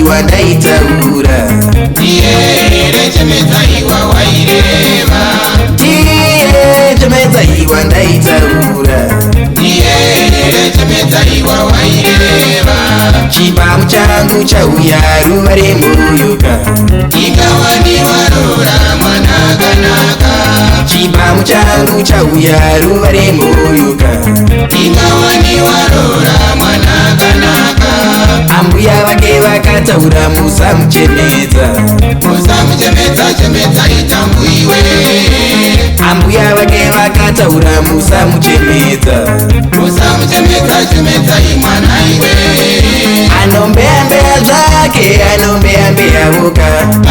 iwa ndaitaura. Iye chemedza iwa waireva. Iye chemedza iwa ndaitaura. Iye chemedza iwa waireva. Chibamu changu chauya ruva remuyuka. Ikawaniwarora mwanakanaka. Chibamu changu chauya ruva remuyuka. Ikawaniwarora mwanakanaka. Ambuya vake vakataura musamuchemedza. Musamuchemedza chemedza itambuiwe. Ambuya vake vakataura musamuchemedza. Musamuchemedza chemedza imwana iwe. Anombeyambeya zvake anombeyambeya voka.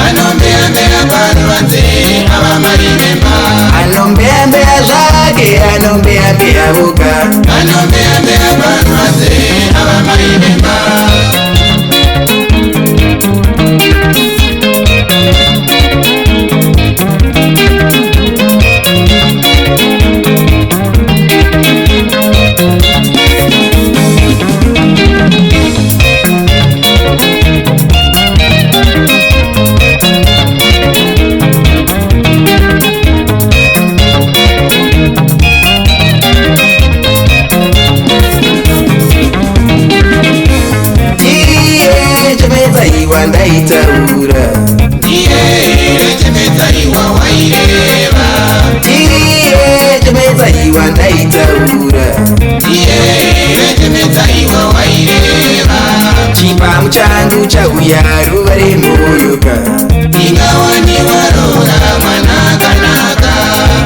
Anombeyambeya paruvanze avamarivemba. Anombeyambeya zvake anombeyambeya voka. Anombeyambeya paruvanze avamarivemba. Ndaitaura. Iye chemedza iwa waireva. Iye chemedza iwa ndaitaura. Iye chemedza iwa waireva. Chibamu changu chauya ruva remuyuka. Ikawaniwarora mwanakanaka.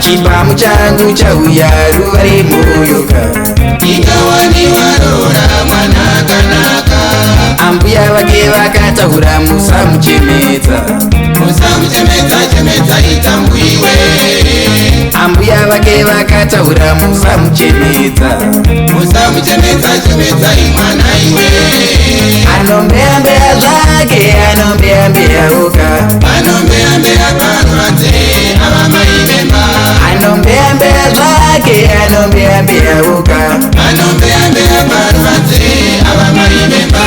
Chibamu changu chauya ruva remuyuka. Ikawaniwarora mwanakanaka. Ambuya vake vakataura musamuchemedza. Musamuchemedza chemedza itambuiwe. Ambuya vake vakataura musamuchemedza. Musamuchemedza chemedza imwana iwe. Anombeyambeya zvake anombeyambeya voka. Anombeyambeya paruvanze avamaivemba. Anombeyambeya zvake anombeyambeya voka. Anombeyambeya paruvanze avamaivemba.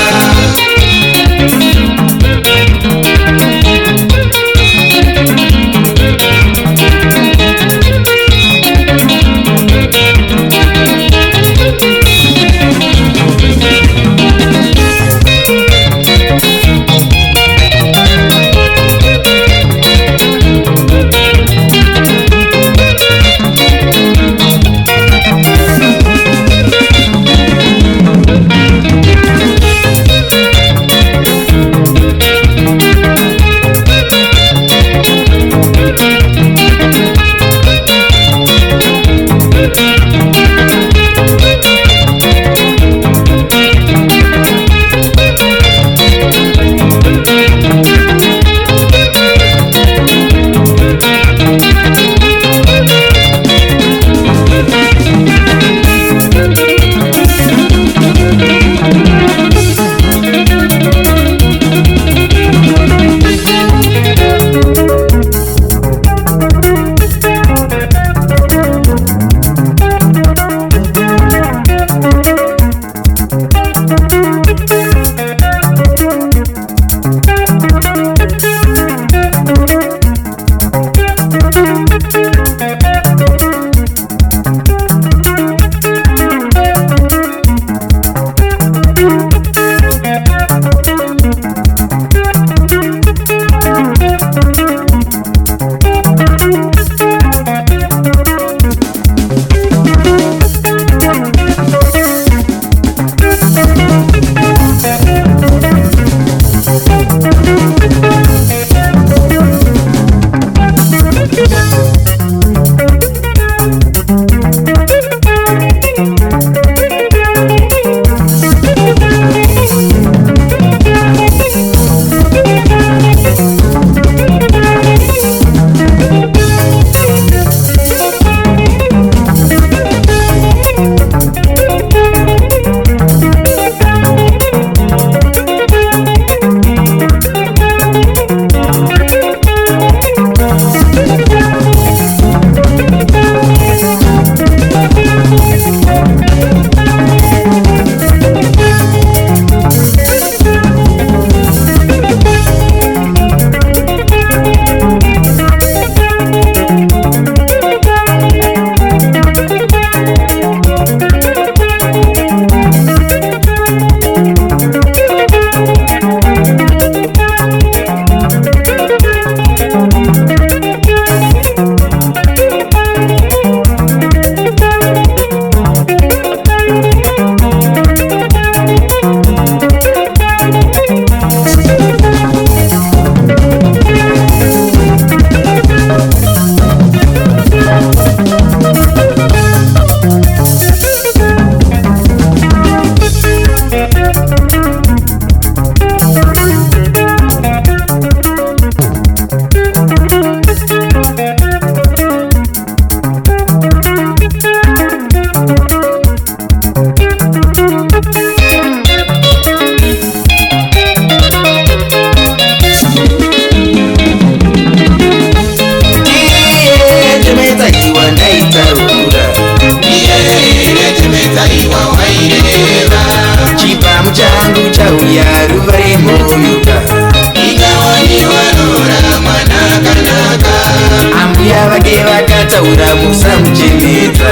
vake vakataura musamuchemedza.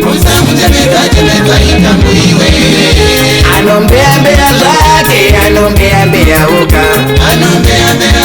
Musamuchemedza chemedza itambo iwe. Anombeya mbeya zvake, anombeya mbeya oga. Anombeya mbeya